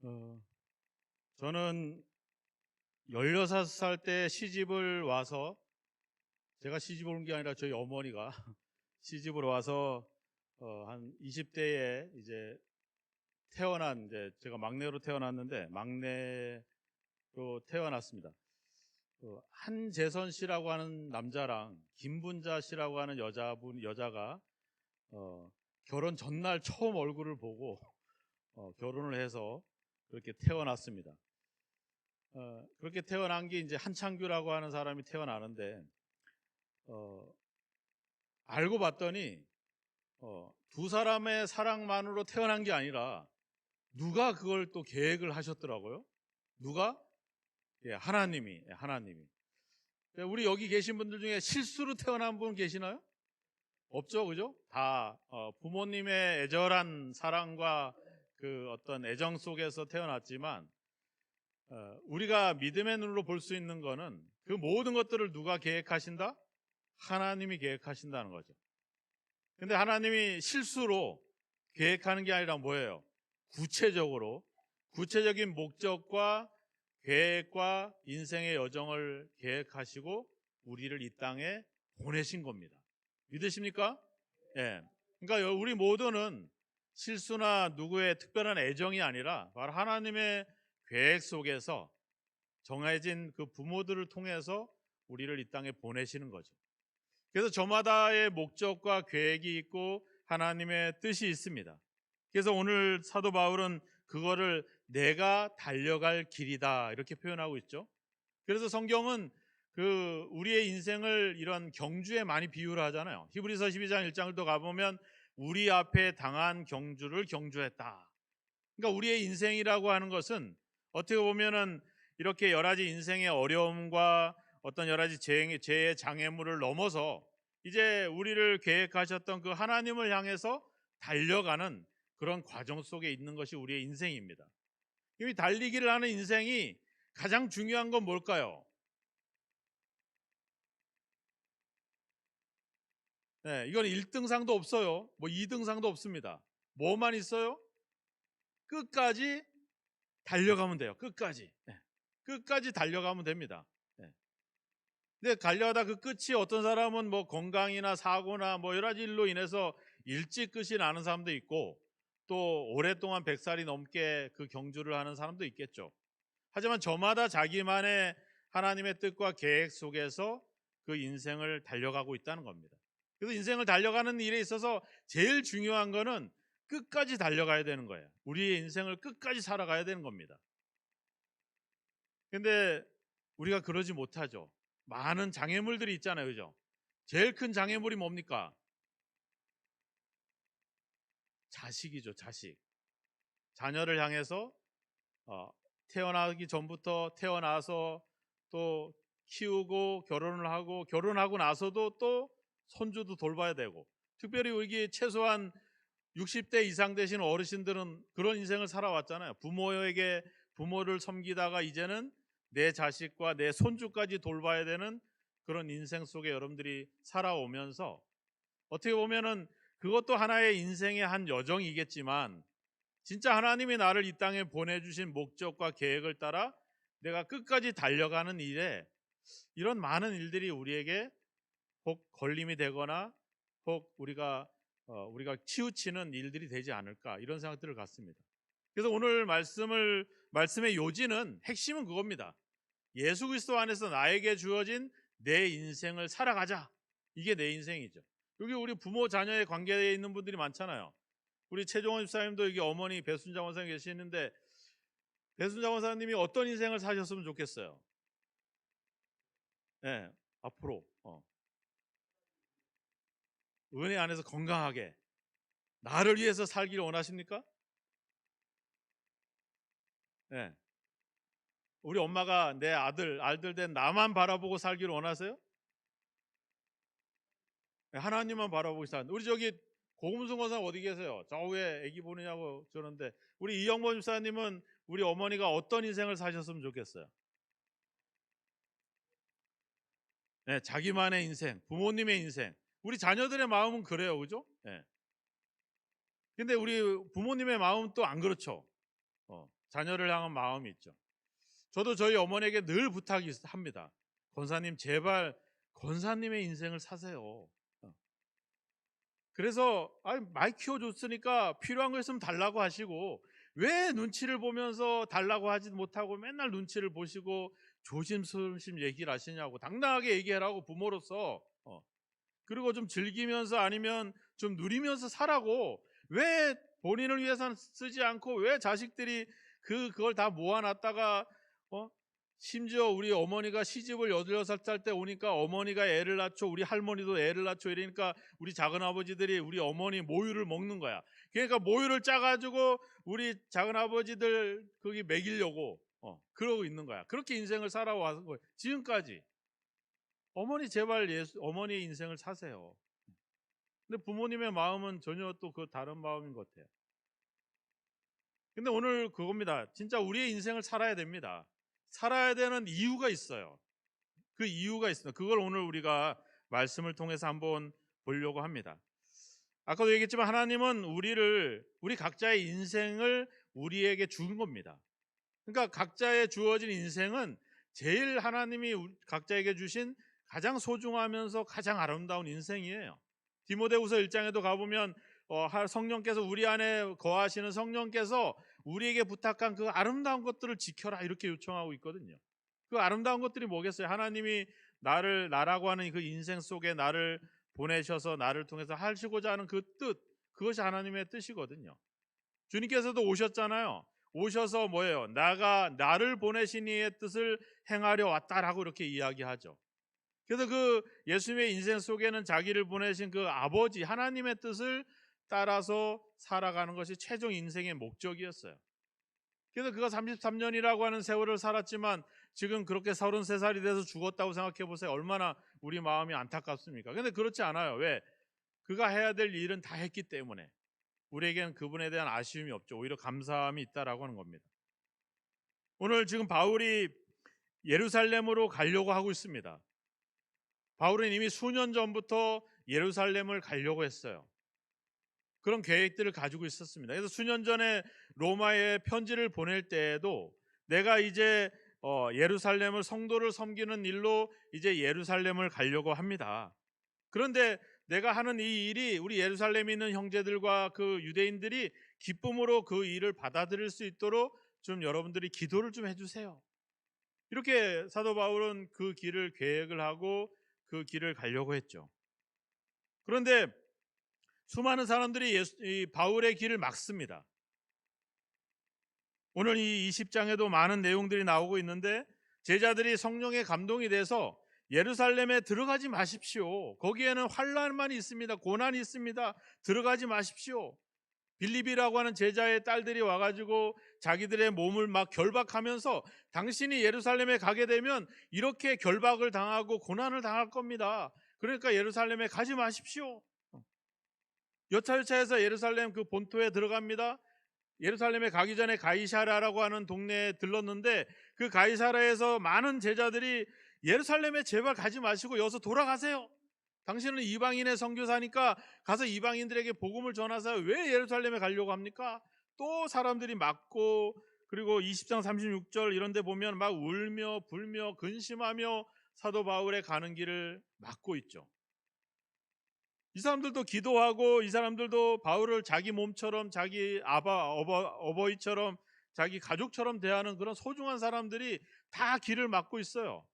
어, 저는 16살 때 시집을 와서, 제가 시집을 온 게 아니라 저희 어머니가 시집을 와서 한 20대에 이제 이제 제가 막내로 태어났는데, 막내로 태어났습니다. 한재선 씨라고 하는 남자랑 김분자 씨라고 하는 여자가 결혼 전날 처음 얼굴을 보고 결혼을 해서 그렇게 태어났습니다. 그렇게 태어난 게 이제 한창규라고 하는 사람이 태어나는데, 어, 알고 봤더니 두 사람의 사랑만으로 태어난 게 아니라 누가 그걸 또 계획을 하셨더라고요. 누가? 예, 하나님이. 예, 하나님이. 우리 여기 계신 분들 중에 실수로 태어난 분 계시나요? 없죠, 그죠? 다 부모님의 애절한 사랑과 그 어떤 애정 속에서 태어났지만, 우리가 믿음의 눈으로 볼 수 있는 거는 그 모든 것들을 누가 계획하신다? 하나님이 계획하신다는 거죠. 근데 하나님이 실수로 계획하는 게 아니라 뭐예요? 구체적인 목적과 계획과 인생의 여정을 계획하시고 우리를 이 땅에 보내신 겁니다. 믿으십니까? 예. 그러니까 우리 모두는 실수나 누구의 특별한 애정이 아니라 바로 하나님의 계획 속에서 정해진 그 부모들을 통해서 우리를 이 땅에 보내시는 거죠. 그래서 저마다의 목적과 계획이 있고 하나님의 뜻이 있습니다. 그래서 오늘 사도 바울은 그거를 내가 달려갈 길이다 이렇게 표현하고 있죠. 그래서 성경은 우리의 인생을 이런 경주에 많이 비유를 하잖아요. 히브리서 12장 1장을 또 가보면 우리 앞에 당한 경주를 경주했다. 그러니까 우리의 인생이라고 하는 것은 어떻게 보면은 이렇게 여러 가지 인생의 어려움과 어떤 여러 가지 죄의 장애물을 넘어서 이제 우리를 계획하셨던 그 하나님을 향해서 달려가는 그런 과정 속에 있는 것이 우리의 인생입니다. 이 달리기를 하는 인생이 가장 중요한 건 뭘까요? 네, 이건 1등상도 없어요. 뭐 2등상도 없습니다. 뭐만 있어요? 끝까지 달려가면 돼요. 끝까지. 네. 끝까지 달려가면 됩니다. 네. 근데 달려가다 그 끝이 어떤 사람은 뭐 건강이나 사고나 뭐 여러 가지 일로 인해서 일찍 끝이 나는 사람도 있고 또 오랫동안 100살이 넘게 그 경주를 하는 사람도 있겠죠. 하지만 저마다 자기만의 하나님의 뜻과 계획 속에서 그 인생을 달려가고 있다는 겁니다. 그래서 인생을 달려가는 일에 있어서 제일 중요한 거는 끝까지 달려가야 되는 거예요. 우리의 인생을 끝까지 살아가야 되는 겁니다. 근데 우리가 그러지 못하죠. 많은 장애물들이 있잖아요. 그죠? 제일 큰 장애물이 뭡니까? 자식이죠. 자식. 자녀를 향해서 태어나기 전부터 태어나서 또 키우고 결혼을 하고 결혼하고 나서도 또 손주도 돌봐야 되고, 특별히 우리 최소한 60대 이상 되신 어르신들은 그런 인생을 살아왔잖아요. 부모를 섬기다가 이제는 내 자식과 내 손주까지 돌봐야 되는 그런 인생 속에 여러분들이 살아오면서 어떻게 보면은 그것도 하나의 인생의 한 여정이겠지만, 진짜 하나님이 나를 이 땅에 보내주신 목적과 계획을 따라 내가 끝까지 달려가는 일에 이런 많은 일들이 우리에게 혹 걸림이 되거나 혹 우리가 치우치는 일들이 되지 않을까, 이런 생각들을 갖습니다. 그래서 오늘 말씀의 요지는, 핵심은 그겁니다. 예수 그리스도 안에서 나에게 주어진 내 인생을 살아가자. 이게 내 인생이죠. 여기 우리 부모 자녀의 관계에 있는 분들이 많잖아요. 우리 최종원 집사님도 여기 어머니 배순자 원사님 계시는데, 배순자 원사님이 어떤 인생을 사셨으면 좋겠어요? 네, 앞으로 은혜 안에서 건강하게 나를 위해서 살기를 원하십니까? 네. 우리 엄마가 내 알들 된 나만 바라보고 살기를 원하세요? 네, 하나님만 바라보고 사는. 우리 저기 고금순 권사 어디 계세요? 저 왜 애기 보느냐고 저러는데, 우리 이영모 집사님은 우리 어머니가 어떤 인생을 사셨으면 좋겠어요? 네, 자기만의 인생, 부모님의 인생. 우리 자녀들의 마음은 그래요, 그죠? 네. 근데 우리 부모님의 마음은 또 안 그렇죠. 자녀를 향한 마음이 있죠. 저도 저희 어머니에게 늘 부탁이 합니다. 권사님 제발 권사님의 인생을 사세요. 그래서 많이 키워줬으니까 필요한 거 있으면 달라고 하시고 왜 눈치를 보면서 달라고 하지 못하고 맨날 눈치를 보시고 조심스럽게 얘기를 하시냐고. 당당하게 얘기하라고, 부모로서. 그리고 좀 즐기면서 아니면 좀 누리면서 살라고. 왜 본인을 위해서는 쓰지 않고 왜 자식들이 그걸 다 모아놨다가 심지어 우리 어머니가 시집을 8살 때 오니까 어머니가 애를 낳죠. 우리 할머니도 애를 낳죠. 이러니까 우리 작은아버지들이 우리 어머니 모유를 먹는 거야. 그러니까 모유를 짜가지고 우리 작은아버지들 거기 먹이려고 그러고 있는 거야. 그렇게 인생을 살아와서 거예요. 지금까지. 어머니 제발 어머니의 인생을 사세요. 근데 부모님의 마음은 전혀 또 그 다른 마음인 것 같아요. 근데 오늘 그겁니다. 진짜 우리의 인생을 살아야 됩니다. 살아야 되는 이유가 있어요. 그 이유가 있어요. 그걸 오늘 우리가 말씀을 통해서 한번 보려고 합니다. 아까도 얘기했지만 하나님은 우리 각자의 인생을 우리에게 준 겁니다. 그러니까 각자의 주어진 인생은 제일 하나님이 각자에게 주신 가장 소중하면서 가장 아름다운 인생이에요. 디모데후서 1장에도 가보면 성령께서 우리 안에 거하시는 성령께서 우리에게 부탁한 그 아름다운 것들을 지켜라 이렇게 요청하고 있거든요. 그 아름다운 것들이 뭐겠어요? 하나님이 나라고 하는 그 인생 속에 나를 보내셔서 나를 통해서 하시고자 하는 그 뜻, 그것이 하나님의 뜻이거든요. 주님께서도 오셨잖아요. 오셔서 뭐예요? 나를 보내신 이의 뜻을 행하려 왔다라고 이렇게 이야기하죠. 그래서 그 예수님의 인생 속에는 자기를 보내신 그 아버지 하나님의 뜻을 따라서 살아가는 것이 최종 인생의 목적이었어요. 그래서 그가 33년이라고 하는 세월을 살았지만 지금 그렇게 33살이 돼서 죽었다고 생각해 보세요. 얼마나 우리 마음이 안타깝습니까? 근데 그렇지 않아요. 왜? 그가 해야 될 일은 다 했기 때문에 우리에게는 그분에 대한 아쉬움이 없죠. 오히려 감사함이 있다라고 하는 겁니다. 오늘 지금 바울이 예루살렘으로 가려고 하고 있습니다. 바울은 이미 수년 전부터 예루살렘을 가려고 했어요. 그런 계획들을 가지고 있었습니다. 그래서 수년 전에 로마에 편지를 보낼 때에도 내가 이제 예루살렘을 성도를 섬기는 일로 이제 예루살렘을 가려고 합니다. 그런데 내가 하는 이 일이 우리 예루살렘에 있는 형제들과 그 유대인들이 기쁨으로 그 일을 받아들일 수 있도록 좀 여러분들이 기도를 좀 해주세요. 이렇게 사도 바울은 그 길을 계획을 하고 그 길을 가려고 했죠. 그런데 수많은 사람들이 이 바울의 길을 막습니다. 오늘 이 20장에도 많은 내용들이 나오고 있는데 제자들이 성령에 감동이 돼서 예루살렘에 들어가지 마십시오. 거기에는 환난만 있습니다. 고난이 있습니다. 들어가지 마십시오. 빌립이라고 하는 제자의 딸들이 와가지고 자기들의 몸을 막 결박하면서 당신이 예루살렘에 가게 되면 이렇게 결박을 당하고 고난을 당할 겁니다. 그러니까 예루살렘에 가지 마십시오. 여차여차해서 예루살렘 그 본토에 들어갑니다. 예루살렘에 가기 전에 가이사라라고 하는 동네에 들렀는데 그 가이사라에서 많은 제자들이 예루살렘에 제발 가지 마시고 여기서 돌아가세요. 당신은 이방인의 선교사니까 가서 이방인들에게 복음을 전하세요. 왜 예루살렘에 가려고 합니까? 또 사람들이 막고 그리고 20장 36절 이런 데 보면 막 울며 불며 근심하며 사도 바울의 가는 길을 막고 있죠. 이 사람들도 기도하고 이 사람들도 바울을 자기 몸처럼 자기 어버이처럼 자기 가족처럼 대하는 그런 소중한 사람들이 다 길을 막고 있어요.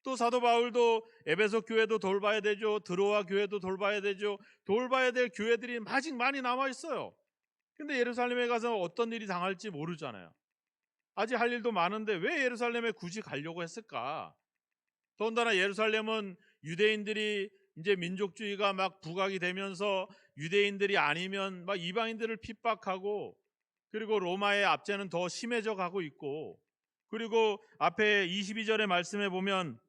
또 사도 바울도 에베소 교회도 돌봐야 되죠. 드로아 교회도 돌봐야 되죠. 돌봐야 될 교회들이 아직 많이 남아 있어요. 근데 예루살렘에 가서 어떤 일이 당할지 모르잖아요. 아직 할 일도 많은데 왜 예루살렘에 굳이 가려고 했을까? 더군다나 예루살렘은 유대인들이 이제 민족주의가 막 부각이 되면서 유대인들이 아니면 막 이방인들을 핍박하고 그리고 로마의 압제는 더 심해져 가고 있고 그리고 앞에 22절의 말씀에 보면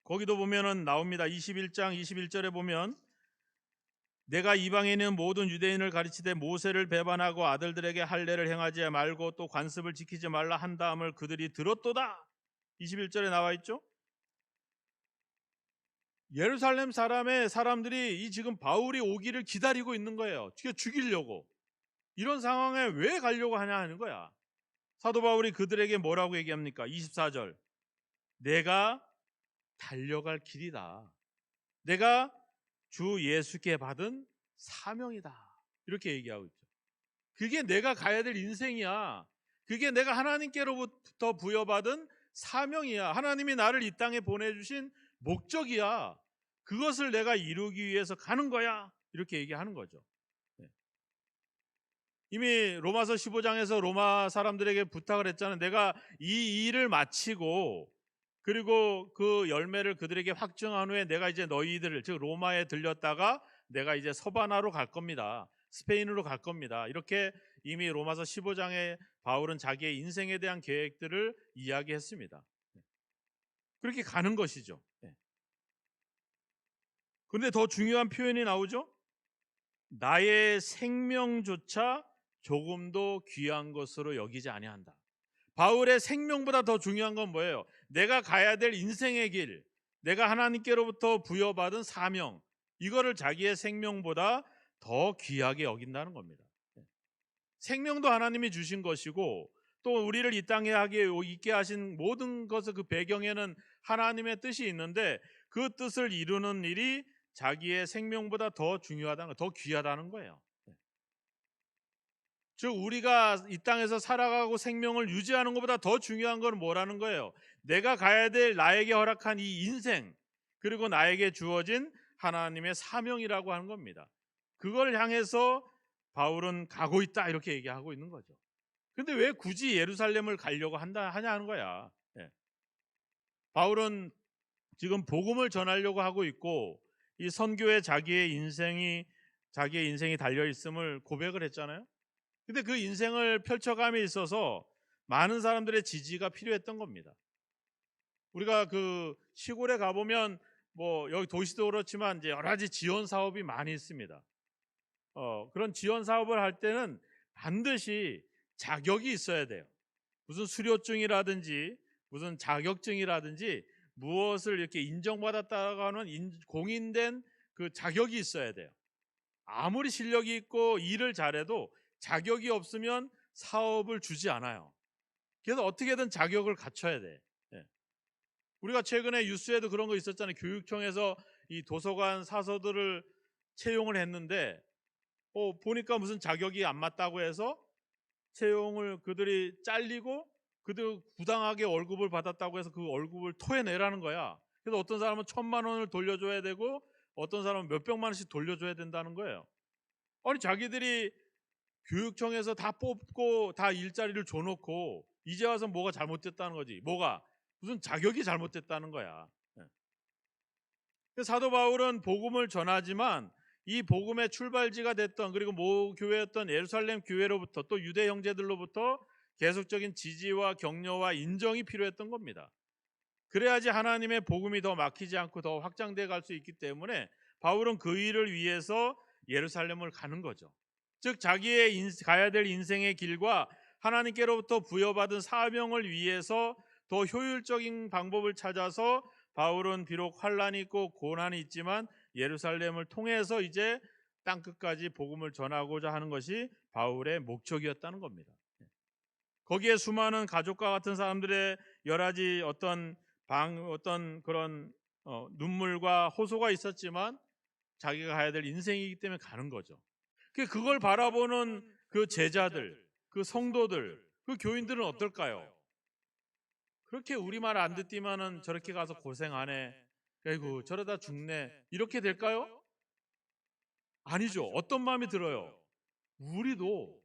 거기도 보면은 나옵니다. 21장 21절에 보면 내가 이방에 있는 모든 유대인을 가르치되 모세를 배반하고 아들들에게 할례를 행하지 말고 또 관습을 지키지 말라 한다함을 그들이 들었도다. 21절에 나와 있죠. 예루살렘 사람들이 이 지금 바울이 오기를 기다리고 있는 거예요. 죽이려고. 이런 상황에 왜 가려고 하냐 하는 거야. 사도 바울이 그들에게 뭐라고 얘기합니까? 24절. 내가 달려갈 길이다. 내가 주 예수께 받은 사명이다. 이렇게 얘기하고 있죠. 그게 내가 가야 될 인생이야. 그게 내가 하나님께로부터 부여받은 사명이야. 하나님이 나를 이 땅에 보내주신 목적이야. 그것을 내가 이루기 위해서 가는 거야. 이렇게 얘기하는 거죠. 이미 로마서 15장에서 로마 사람들에게 부탁을 했잖아요. 내가 이 일을 마치고 그리고 그 열매를 그들에게 확증한 후에 내가 이제 너희들을, 즉 로마에 들렸다가 내가 이제 서바나로 갈 겁니다. 스페인으로 갈 겁니다. 이렇게 이미 로마서 15장에 바울은 자기의 인생에 대한 계획들을 이야기했습니다. 그렇게 가는 것이죠. 그런데 더 중요한 표현이 나오죠. 나의 생명조차 조금도 귀한 것으로 여기지 아니한다. 바울의 생명보다 더 중요한 건 뭐예요? 내가 가야 될 인생의 길, 내가 하나님께로부터 부여받은 사명, 이거를 자기의 생명보다 더 귀하게 여긴다는 겁니다. 생명도 하나님이 주신 것이고 또 우리를 이 땅에 있게 하신 모든 것의 그 배경에는 하나님의 뜻이 있는데 그 뜻을 이루는 일이 자기의 생명보다 더 중요하다는 거, 더 귀하다는 거예요. 즉 우리가 이 땅에서 살아가고 생명을 유지하는 것보다 더 중요한 건 뭐라는 거예요? 내가 가야 될 나에게 허락한 이 인생, 그리고 나에게 주어진 하나님의 사명이라고 하는 겁니다. 그걸 향해서 바울은 가고 있다 이렇게 얘기하고 있는 거죠. 근데 왜 굳이 예루살렘을 가려고 하냐 하는 거야. 바울은 지금 복음을 전하려고 하고 있고 이 선교에 자기의 인생이 달려 있음을 고백을 했잖아요. 근데 그 인생을 펼쳐감에 있어서 많은 사람들의 지지가 필요했던 겁니다. 우리가 그 시골에 가보면 뭐 여기 도시도 그렇지만 이제 여러 가지 지원 사업이 많이 있습니다. 그런 지원 사업을 할 때는 반드시 자격이 있어야 돼요. 무슨 수료증이라든지 무슨 자격증이라든지 무엇을 이렇게 인정받았다고 하는 공인된 그 자격이 있어야 돼요. 아무리 실력이 있고 일을 잘해도 자격이 없으면 사업을 주지 않아요. 그래서 어떻게든 자격을 갖춰야 돼. 우리가 최근에 뉴스에도 그런 거 있었잖아요. 교육청에서 이 도서관 사서들을 채용을 했는데 보니까 무슨 자격이 안 맞다고 해서 채용을 그들이 잘리고 그들 부당하게 월급을 받았다고 해서 그 월급을 토해내라는 거야. 그래서 어떤 사람은 1,000만 원을 돌려줘야 되고 어떤 사람은 몇백만 원씩 돌려줘야 된다는 거예요. 아니 자기들이 교육청에서 다 뽑고 다 일자리를 줘놓고 이제 와서 뭐가 잘못됐다는 거지. 무슨 자격이 잘못됐다는 거야. 사도 바울은 복음을 전하지만 이 복음의 출발지가 됐던 그리고 모교회였던 예루살렘 교회로부터 또 유대 형제들로부터 계속적인 지지와 격려와 인정이 필요했던 겁니다. 그래야지 하나님의 복음이 더 막히지 않고 더 확장돼 갈 수 있기 때문에 바울은 그 일을 위해서 예루살렘을 가는 거죠. 즉 자기의 가야 될 인생의 길과 하나님께로부터 부여받은 사명을 위해서 더 효율적인 방법을 찾아서 바울은 비록 환난이 있고 고난이 있지만 예루살렘을 통해서 이제 땅끝까지 복음을 전하고자 하는 것이 바울의 목적이었다는 겁니다. 거기에 수많은 가족과 같은 사람들의 여러 가지 어떤 그런 눈물과 호소가 있었지만 자기가 가야 될 인생이기 때문에 가는 거죠. 그걸 바라보는 그 제자들, 그 성도들, 그 교인들은 어떨까요? 그렇게 우리 말 안 듣지만은 저렇게 가서 고생하네. 아이고 저러다 죽네. 이렇게 될까요? 아니죠. 어떤 마음이 들어요? 우리도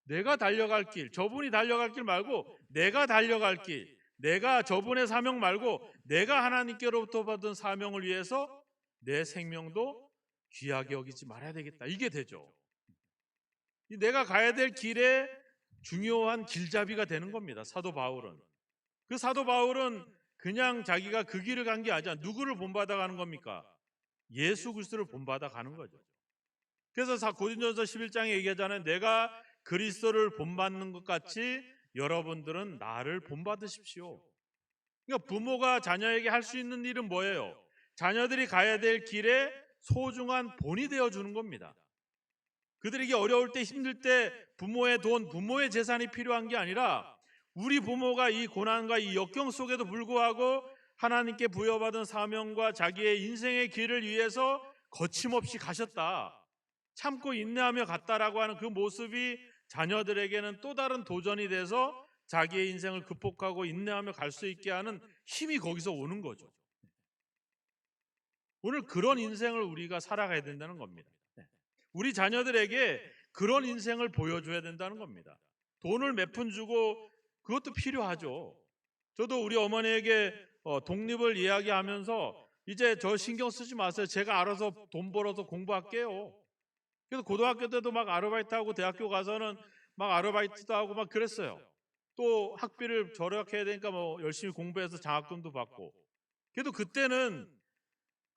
내가 달려갈 길, 저분이 달려갈 길 말고 내가 달려갈 길, 내가 저분의 사명 말고 내가 하나님께로부터 받은 사명을 위해서 내 생명도 귀하게 여기지 말아야 되겠다. 이게 되죠. 내가 가야 될 길에 중요한 길잡이가 되는 겁니다. 사도 바울은. 그 사도 바울은 그냥 자기가 그 길을 간 게 아니라 누구를 본받아 가는 겁니까? 예수 그리스도를 본받아 가는 거죠. 그래서 고린도전서 11장에 얘기하잖아요. 내가 그리스도를 본받는 것 같이 여러분들은 나를 본받으십시오. 그러니까 부모가 자녀에게 할 수 있는 일은 뭐예요? 자녀들이 가야 될 길에 소중한 본이 되어주는 겁니다. 그들에게 어려울 때 힘들 때 부모의 돈, 부모의 재산이 필요한 게 아니라 우리 부모가 이 고난과 이 역경 속에도 불구하고 하나님께 부여받은 사명과 자기의 인생의 길을 위해서 거침없이 가셨다. 참고 인내하며 갔다라고 하는 그 모습이 자녀들에게는 또 다른 도전이 돼서 자기의 인생을 극복하고 인내하며 갈 수 있게 하는 힘이 거기서 오는 거죠. 오늘 그런 인생을 우리가 살아가야 된다는 겁니다. 우리 자녀들에게 그런 인생을 보여줘야 된다는 겁니다. 돈을 몇 푼 주고 그것도 필요하죠. 저도 우리 어머니에게 독립을 이야기하면서 이제 저 신경 쓰지 마세요. 제가 알아서 돈 벌어서 공부할게요. 그래서 고등학교 때도 막 아르바이트하고 대학교 가서는 막 아르바이트도 하고 막 그랬어요. 또 학비를 절약해야 되니까 뭐 열심히 공부해서 장학금도 받고. 그래도 그때는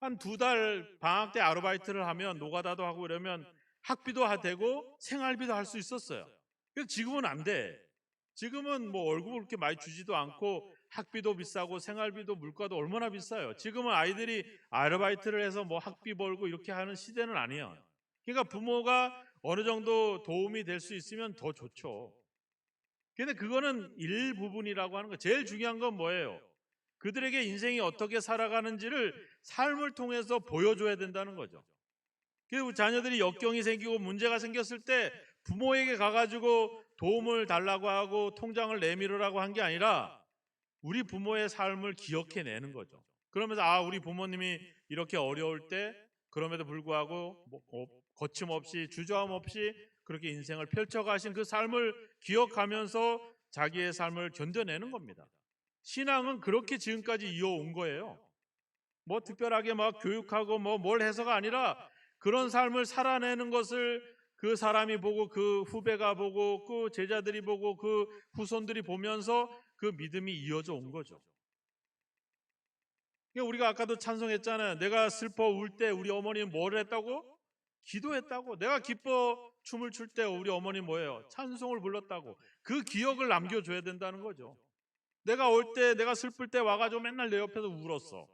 한 2달 방학 때 아르바이트를 하면 노가다도 하고 이러면 학비도 되고 생활비도 할 수 있었어요. 그래서 지금은 안 돼. 지금은 뭐 월급을 그렇게 많이 주지도 않고 학비도 비싸고 생활비도 물가도 얼마나 비싸요. 지금은 아이들이 아르바이트를 해서 뭐 학비 벌고 이렇게 하는 시대는 아니에요. 그러니까 부모가 어느 정도 도움이 될 수 있으면 더 좋죠. 근데 그거는 일부분이라고 하는 거. 제일 중요한 건 뭐예요? 그들에게 인생이 어떻게 살아가는지를 삶을 통해서 보여줘야 된다는 거죠. 그리고 자녀들이 역경이 생기고 문제가 생겼을 때 부모에게 가가지고 도움을 달라고 하고 통장을 내밀으라고 한 게 아니라 우리 부모의 삶을 기억해내는 거죠. 그러면서 우리 부모님이 이렇게 어려울 때 그럼에도 불구하고 거침없이 주저함 없이 그렇게 인생을 펼쳐가신 그 삶을 기억하면서 자기의 삶을 견뎌내는 겁니다. 신앙은 그렇게 지금까지 이어온 거예요. 뭐 특별하게 막 교육하고 뭐 뭘 해서가 아니라 그런 삶을 살아내는 것을 그 사람이 보고 그 후배가 보고 그 제자들이 보고 그 후손들이 보면서 그 믿음이 이어져 온 거죠. 우리가 아까도 찬송했잖아요. 내가 슬퍼 울 때 우리 어머니는 뭘 했다고? 기도했다고. 내가 기뻐 춤을 출 때 우리 어머니 뭐예요? 찬송을 불렀다고. 그 기억을 남겨줘야 된다는 거죠. 내가 올 때, 내가 슬플 때 와가지고 맨날 내 옆에서 울었어.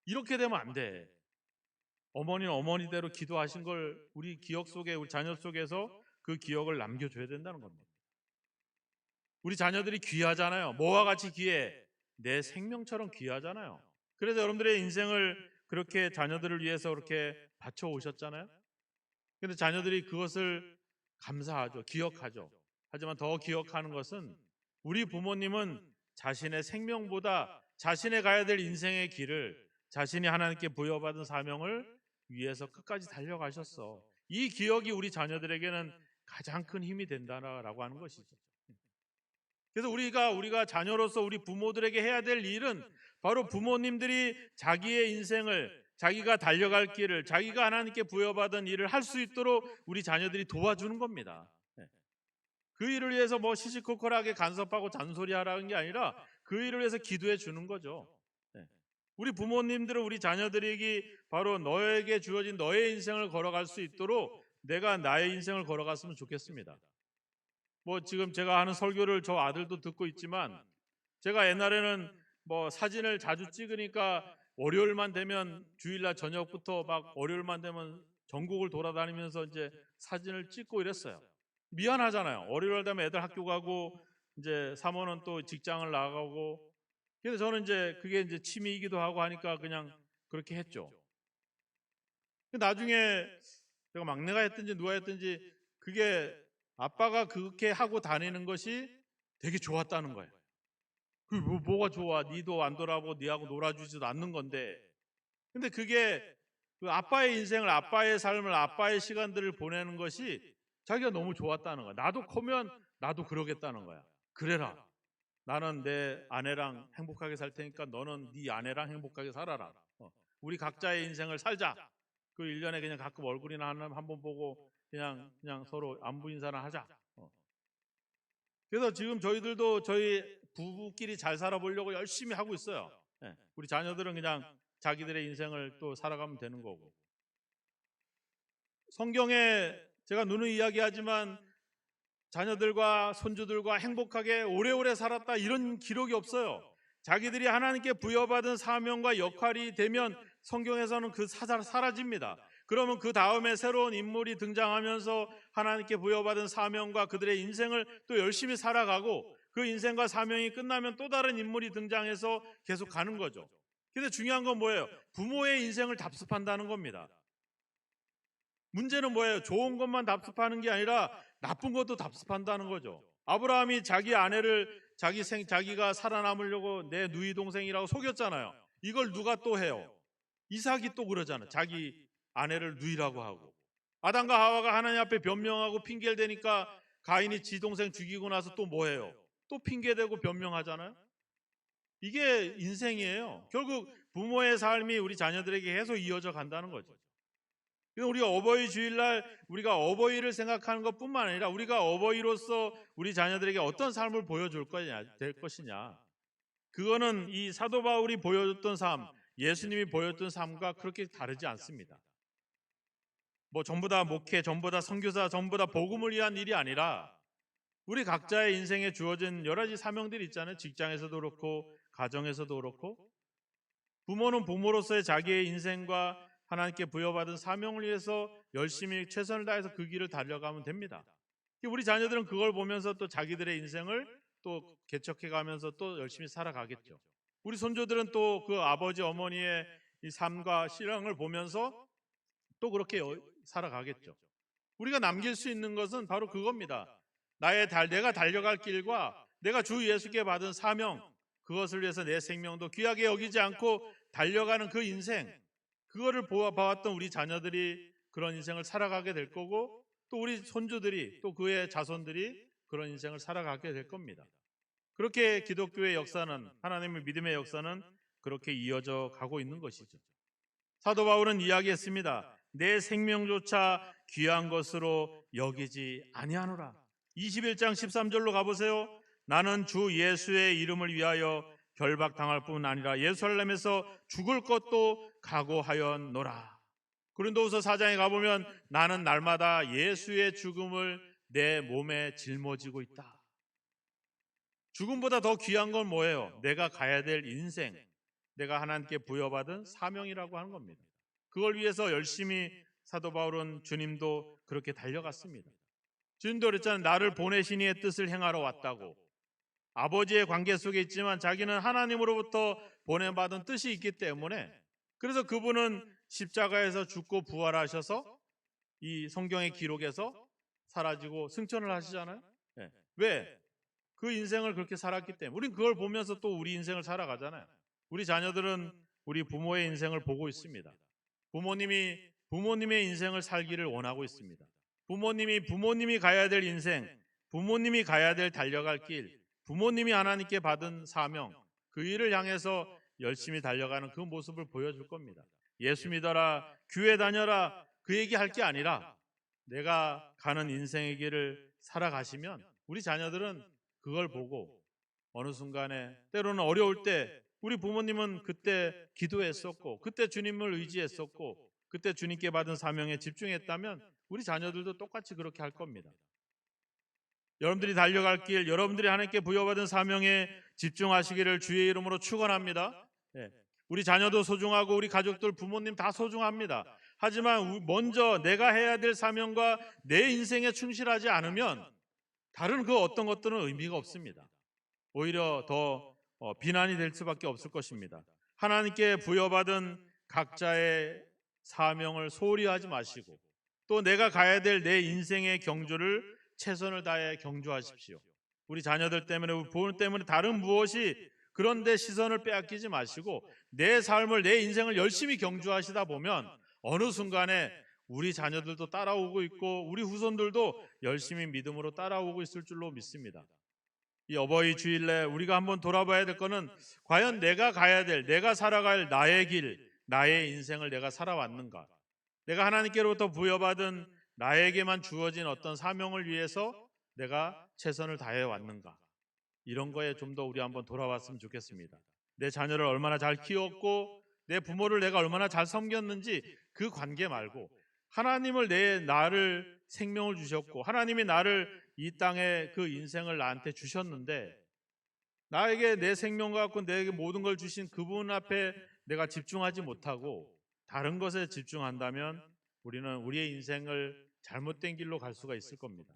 이렇게 되면 안 돼. 어머니는 어머니대로 기도하신 걸 우리 기억 속에, 우리 자녀 속에서 그 기억을 남겨줘야 된다는 겁니다. 우리 자녀들이 귀하잖아요. 뭐와 같이 귀해? 내 생명처럼 귀하잖아요. 그래서 여러분들의 인생을 그렇게 자녀들을 위해서 그렇게 바쳐 오셨잖아요. 그런데 자녀들이 그것을 감사하죠. 기억하죠. 하지만 더 기억하는 것은 우리 부모님은 자신의 생명보다 자신의 가야 될 인생의 길을 자신이 하나님께 부여받은 사명을 위해서 끝까지 달려가셨어. 이 기억이 우리 자녀들에게는 가장 큰 힘이 된다라고 하는 것이죠. 그래서 우리가 자녀로서 우리 부모들에게 해야 될 일은 바로 부모님들이 자기의 인생을 자기가 달려갈 길을 자기가 하나님께 부여받은 일을 할 수 있도록 우리 자녀들이 도와주는 겁니다. 그 일을 위해서 뭐 시시콜콜하게 간섭하고 잔소리하라는 게 아니라 그 일을 위해서 기도해 주는 거죠. 우리 부모님들은 우리 자녀들에게 바로 너에게 주어진 너의 인생을 걸어갈 수 있도록 내가 나의 인생을 걸어갔으면 좋겠습니다. 뭐 지금 제가 하는 설교를 저 아들도 듣고 있지만 제가 옛날에는 뭐 사진을 자주 찍으니까 월요일만 되면 주일날 저녁부터 막 월요일만 되면 전국을 돌아다니면서 이제 사진을 찍고 이랬어요. 미안하잖아요. 월요일 되면 애들 학교 가고 이제 사모는 또 직장을 나가고 그래서 저는 이제 그게 이제 취미이기도 하고 하니까 그냥 그렇게 했죠. 나중에 제가 막내가 했든지 누가 했든지 그게 아빠가 그렇게 하고 다니는 것이 되게 좋았다는 거예요. 뭐가 좋아? 니도 안 돌아보고 니하고 놀아주지도 않는 건데. 근데 그게 그 아빠의 인생을 아빠의 삶을 아빠의 시간들을 보내는 것이 자기가 너무 좋았다는 거야. 나도 커면 나도 그러겠다는 거야. 그래라. 나는 내 아내랑 행복하게 살 테니까 너는 네 아내랑 행복하게 살아라. 우리 각자의 인생을 살자. 그 1년에 그냥 가끔 얼굴이나 한번 보고 그냥 서로 안부 인사나 하자. 그래서 지금 저희들도 저희 부부끼리 잘 살아보려고 열심히 하고 있어요. 우리 자녀들은 그냥 자기들의 인생을 또 살아가면 되는 거고. 성경에 제가 누누이 이야기하지만 자녀들과 손주들과 행복하게 오래오래 살았다 이런 기록이 없어요. 자기들이 하나님께 부여받은 사명과 역할이 되면 성경에서는 그 사라집니다. 그러면 그 다음에 새로운 인물이 등장하면서 하나님께 부여받은 사명과 그들의 인생을 또 열심히 살아가고 그 인생과 사명이 끝나면 또 다른 인물이 등장해서 계속 가는 거죠. 근데 중요한 건 뭐예요? 부모의 인생을 답습한다는 겁니다. 문제는 뭐예요? 좋은 것만 답습하는 게 아니라 나쁜 것도 답습한다는 거죠. 아브라함이 자기 아내를 자기가 살아남으려고 내 누이 동생이라고 속였잖아요. 이걸 누가 또 해요? 이삭이 또 그러잖아요. 자기 아내를 누이라고 하고. 아담과 하와가 하나님 앞에 변명하고 핑계를 대니까 가인이 지 동생 죽이고 나서 또 뭐 해요? 또 핑계대고 변명하잖아요. 이게 인생이에요. 결국 부모의 삶이 우리 자녀들에게 계속 이어져 간다는 거죠. 우리가 어버이 주일날 우리가 어버이를 생각하는 것뿐만 아니라 우리가 어버이로서 우리 자녀들에게 어떤 삶을 보여줄 될 것이냐. 그거는 이 사도 바울이 보여줬던 삶, 예수님이 보여줬던 삶과 그렇게 다르지 않습니다. 뭐 전부 다 목회, 전부 다 선교사, 전부 다 복음을 위한 일이 아니라 우리 각자의 인생에 주어진 여러 가지 사명들이 있잖아요. 직장에서도 그렇고 가정에서도 그렇고 부모는 부모로서의 자기의 인생과 하나님께 부여받은 사명을 위해서 열심히 최선을 다해서 그 길을 달려가면 됩니다. 우리 자녀들은 그걸 보면서 또 자기들의 인생을 또 개척해가면서 또 열심히 살아가겠죠. 우리 손주들은 또 그 아버지 어머니의 이 삶과 실행을 보면서 또 그렇게 살아가겠죠. 우리가 남길 수 있는 것은 바로 그겁니다. 내가 달려갈 길과 내가 주 예수께 받은 사명, 그것을 위해서 내 생명도 귀하게 여기지 않고 달려가는 그 인생, 그거를 봐왔던 우리 자녀들이 그런 인생을 살아가게 될 거고 또 우리 손주들이 또 그의 자손들이 그런 인생을 살아가게 될 겁니다. 그렇게 기독교의 역사는, 하나님의 믿음의 역사는 그렇게 이어져 가고 있는 것이죠. 사도 바울은 이야기했습니다. 내 생명조차 귀한 것으로 여기지 아니하노라. 21장 13절로 가보세요. 나는 주 예수의 이름을 위하여 결박당할 뿐 아니라 예루살렘에서 죽을 것도 각오하였노라. 고린도후서 4장에 가보면 나는 날마다 예수의 죽음을 내 몸에 짊어지고 있다. 죽음보다 더 귀한 건 뭐예요? 내가 가야 될 인생, 내가 하나님께 부여받은 사명이라고 하는 겁니다. 그걸 위해서 열심히 사도 바울은 주님도 그렇게 달려갔습니다. 주님도 그랬잖아요. 나를 보내신 이의 뜻을 행하러 왔다고. 아버지의 관계 속에 있지만 자기는 하나님으로부터 보내받은 뜻이 있기 때문에 그래서 그분은 십자가에서 죽고 부활하셔서 이 성경의 기록에서 사라지고 승천을 하시잖아요. 네. 왜? 그 인생을 그렇게 살았기 때문에 우리는 그걸 보면서 또 우리 인생을 살아가잖아요. 우리 자녀들은 우리 부모의 인생을 보고 있습니다. 부모님의 인생을 살기를 원하고 있습니다. 부모님이 가야 될 인생, 부모님이 가야 될 달려갈 길, 부모님이 하나님께 받은 사명, 그 일을 향해서 열심히 달려가는 그 모습을 보여줄 겁니다. 예수 믿어라, 교회 다녀라, 그 얘기할 게 아니라 내가 가는 인생의 길을 살아가시면 우리 자녀들은 그걸 보고 어느 순간에 때로는 어려울 때 우리 부모님은 그때 기도했었고 그때 주님을 의지했었고 그때 주님께 받은 사명에 집중했다면 우리 자녀들도 똑같이 그렇게 할 겁니다. 여러분들이 달려갈 길, 여러분들이 하나님께 부여받은 사명에 집중하시기를 주의 이름으로 축원합니다. 네. 우리 자녀도 소중하고 우리 가족들, 부모님 다 소중합니다. 하지만 먼저 내가 해야 될 사명과 내 인생에 충실하지 않으면 다른 그 어떤 것들은 의미가 없습니다. 오히려 더 비난이 될 수밖에 없을 것입니다. 하나님께 부여받은 각자의 사명을 소홀히 하지 마시고 또 내가 가야 될 내 인생의 경주를 최선을 다해 경주하십시오. 우리 자녀들 때문에 우리 부모 때문에 다른 무엇이 그런데 시선을 빼앗기지 마시고 내 삶을 내 인생을 열심히 경주하시다 보면 어느 순간에 우리 자녀들도 따라오고 있고 우리 후손들도 열심히 믿음으로 따라오고 있을 줄로 믿습니다. 이 어버이 주일날 우리가 한번 돌아봐야 될 거는 과연 내가 가야 될, 내가 살아갈 나의 길, 나의 인생을 내가 살아왔는가? 내가 하나님께로부터 부여받은 나에게만 주어진 어떤 사명을 위해서 내가 최선을 다해 왔는가? 이런 거에 좀 더 우리 한번 돌아왔으면 좋겠습니다. 내 자녀를 얼마나 잘 키웠고 내 부모를 내가 얼마나 잘 섬겼는지 그 관계 말고 하나님을 나를 생명을 주셨고 하나님이 나를 이 땅에 그 인생을 나한테 주셨는데 나에게 내 생명 갖고 내게 모든 걸 주신 그분 앞에 내가 집중하지 못하고 다른 것에 집중한다면 우리는 우리의 인생을 잘못된 길로 갈 수가 있을 겁니다.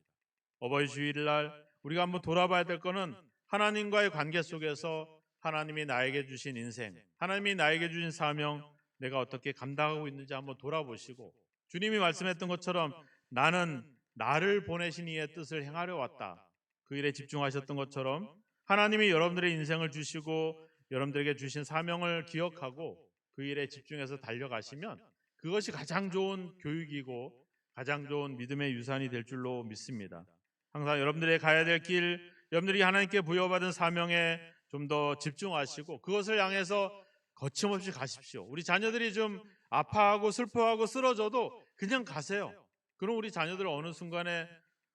어버이 주일날 우리가 한번 돌아봐야 될 거는 하나님과의 관계 속에서 하나님이 나에게 주신 인생, 하나님이 나에게 주신 사명, 내가 어떻게 감당하고 있는지 한번 돌아보시고, 주님이 말씀했던 것처럼 나는 나를 보내신 이의 뜻을 행하려 왔다, 그 일에 집중하셨던 것처럼 하나님이 여러분들의 인생을 주시고 여러분들에게 주신 사명을 기억하고 그 일에 집중해서 달려가시면 그것이 가장 좋은 교육이고 가장 좋은 믿음의 유산이 될 줄로 믿습니다. 항상 여러분들의 가야 될 길, 여러분들이 하나님께 부여받은 사명에 좀 더 집중하시고 그것을 향해서 거침없이 가십시오. 우리 자녀들이 좀 아파하고 슬퍼하고 쓰러져도 그냥 가세요. 그럼 우리 자녀들 어느 순간에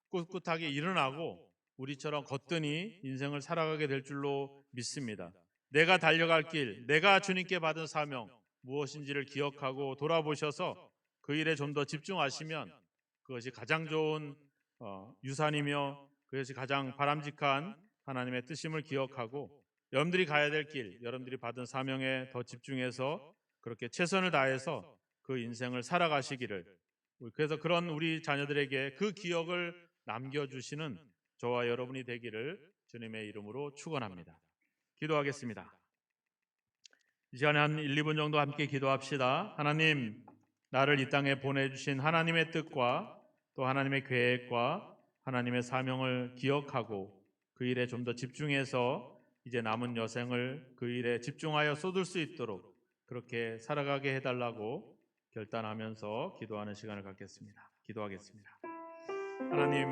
꿋꿋하게 일어나고 우리처럼 거뜬히 인생을 살아가게 될 줄로 믿습니다. 내가 달려갈 길, 내가 주님께 받은 사명 무엇인지를 기억하고 돌아보셔서 그 일에 좀 더 집중하시면 그것이 가장 좋은 유산이며 그것이 가장 바람직한 하나님의 뜻임을 기억하고 여러분들이 가야 될 길, 여러분들이 받은 사명에 더 집중해서 그렇게 최선을 다해서 그 인생을 살아가시기를, 그래서 그런 우리 자녀들에게 그 기억을 남겨주시는 저와 여러분이 되기를 주님의 이름으로 축원합니다. 기도하겠습니다. 이 시간에 한 1, 2분 정도 함께 기도합시다. 하나님, 나를 이 땅에 보내주신 하나님의 뜻과 또 하나님의 계획과 하나님의 사명을 기억하고 그 일에 좀 더 집중해서 이제 남은 여생을 그 일에 집중하여 쏟을 수 있도록 그렇게 살아가게 해달라고 결단하면서 기도하는 시간을 갖겠습니다. 기도하겠습니다. 하나님,